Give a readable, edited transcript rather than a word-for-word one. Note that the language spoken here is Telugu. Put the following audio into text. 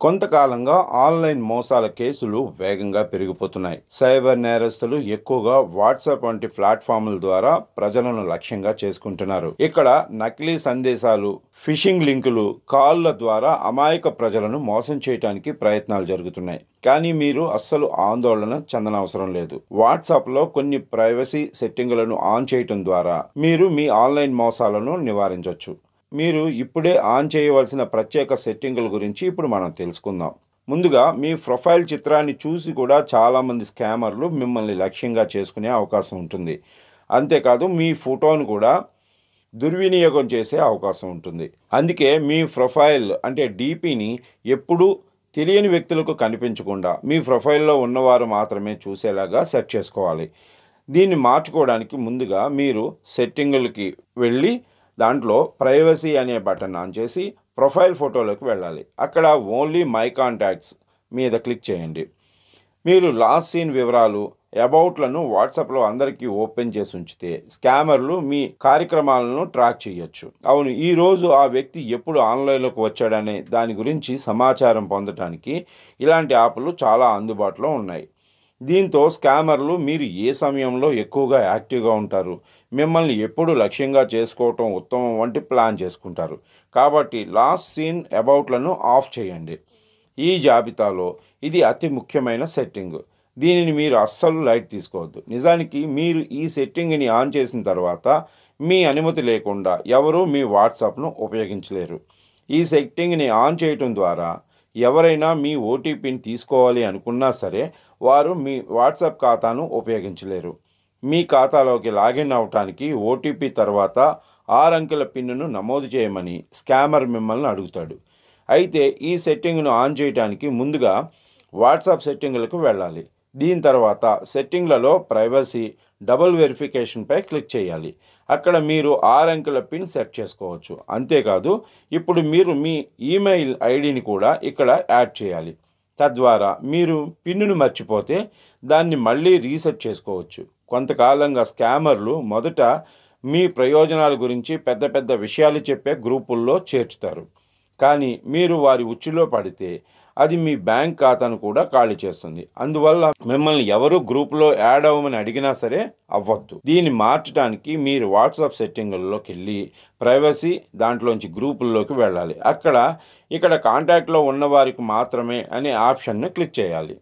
కొంతకాలంగా ఆన్లైన్ మోసాల కేసులు వేగంగా పెరిగిపోతున్నాయి. సైబర్ నేరస్తులు ఎక్కువగా వాట్సాప్ వంటి ప్లాట్ఫామ్ల ద్వారా ప్రజలను లక్ష్యంగా చేసుకుంటున్నారు. ఇక్కడ నకిలీ సందేశాలు, ఫిషింగ్ లింకులు, కాల్ల ద్వారా అమాయక ప్రజలను మోసం చేయడానికి ప్రయత్నాలు జరుగుతున్నాయి. కానీ మీరు అస్సలు ఆందోళన చెందనవసరం లేదు. వాట్సాప్లో కొన్ని ప్రైవసీ సెట్టింగులను ఆన్ చేయటం ద్వారా మీరు మీ ఆన్లైన్ మోసాలను నివారించవచ్చు. మీరు ఇప్పుడే ఆన్ చేయవలసిన ప్రత్యేక సెట్టింగుల గురించి ఇప్పుడు మనం తెలుసుకుందాం. ముందుగా మీ ప్రొఫైల్ చిత్రాన్ని చూసి కూడా చాలామంది స్కామర్లు మిమ్మల్ని లక్ష్యంగా చేసుకునే అవకాశం ఉంటుంది. అంతేకాదు మీ ఫోటోను కూడా దుర్వినియోగం చేసే అవకాశం ఉంటుంది. అందుకే మీ ప్రొఫైల్ అంటే డీపీని ఎప్పుడూ తెలియని వ్యక్తులకు కనిపించకుండా మీ ప్రొఫైల్లో ఉన్నవారు మాత్రమే చూసేలాగా సెట్ చేసుకోవాలి. దీన్ని మార్చుకోవడానికి ముందుగా మీరు సెట్టింగులకి వెళ్ళి దాంట్లో ప్రైవసీ అనే బటన్ ఆన్ చేసి ప్రొఫైల్ ఫోటోలోకి వెళ్ళాలి. అక్కడ ఓన్లీ మై కాంటాక్ట్స్ మీద క్లిక్ చేయండి. మీరు లాస్ట్ సీన్ వివరాలు, అబౌట్లను వాట్సాప్లో అందరికీ ఓపెన్ చేసి ఉంచితే స్కామర్లు మీ కార్యక్రమాలను ట్రాక్ చేయొచ్చు. అవును, ఈరోజు ఆ వ్యక్తి ఎప్పుడు ఆన్లైన్లోకి వచ్చాడనే దాని గురించి సమాచారం పొందడానికి ఇలాంటి యాప్లు చాలా అందుబాటులో ఉన్నాయి. దీంతో స్కామర్లు మీరు ఏ సమయంలో ఎక్కువగా యాక్టివ్గా ఉంటారు, మిమ్మల్ని ఎప్పుడు లక్ష్యంగా చేసుకోవటం ఉత్తమం వంటి ప్లాన్ చేసుకుంటారు. కాబట్టి లాస్ట్ సీన్ అబౌట్లను ఆఫ్ చేయండి. ఈ జాబితాలో ఇది అతి ముఖ్యమైన సెట్టింగ్. దీనిని మీరు అస్సలు లైట్ తీసుకోవద్దు. నిజానికి మీరు ఈ సెట్టింగ్ని ఆన్ చేసిన తర్వాత మీ అనుమతి లేకుండా ఎవరూ మీ వాట్సాప్ను ఉపయోగించలేరు. ఈ సెట్టింగ్ని ఆన్ చేయటం ద్వారా ఎవరైనా మీ ఓటీపీని తీసుకోవాలి అనుకున్నా సరే వారు మీ వాట్సాప్ ఖాతాను ఉపయోగించలేరు. మీ ఖాతాలోకి లాగిన్ అవటానికి ఓటీపీ తర్వాత 6 అంకెల పిన్ను నమోదు చేయమని స్కామర్ మిమ్మల్ని అడుగుతాడు. అయితే ఈ సెట్టింగ్ను ఆన్ చేయడానికి ముందుగా వాట్సాప్ సెట్టింగులకు వెళ్ళాలి. దీని తర్వాత సెట్టింగ్లలో ప్రైవసీ, డబుల్ వెరిఫికేషన్పై క్లిక్ చేయాలి. అక్కడ మీరు 6 అంకెల పిన్ సెట్ చేసుకోవచ్చు. అంతేకాదు ఇప్పుడు మీరు మీ ఈమెయిల్ ఐడిని కూడా ఇక్కడ యాడ్ చేయాలి. తద్వారా మీరు పిన్నును మర్చిపోతే దాన్ని మళ్ళీ రీసెట్ చేసుకోవచ్చు. కొంతకాలంగా స్కామర్లు మొదట మీ ప్రయోజనాల గురించి పెద్ద పెద్ద విషయాలు చెప్పే గ్రూపుల్లో చేర్చుతారు. కానీ మీరు వారి ఉచ్చులో పడితే అది మీ బ్యాంక్ ఖాతాను కూడా ఖాళీ చేస్తుంది. అందువల్ల మిమ్మల్ని ఎవరు గ్రూపులో యాడ్ అవ్వమని అడిగినా సరే అవ్వద్దు. దీన్ని మార్చడానికి మీరు వాట్సాప్ సెట్టింగుల్లోకి వెళ్ళి ప్రైవసీ దాంట్లోంచి గ్రూపుల్లోకి వెళ్ళాలి. ఇక్కడ కాంటాక్ట్లో ఉన్నవారికి మాత్రమే అనే ఆప్షన్ను క్లిక్ చేయాలి.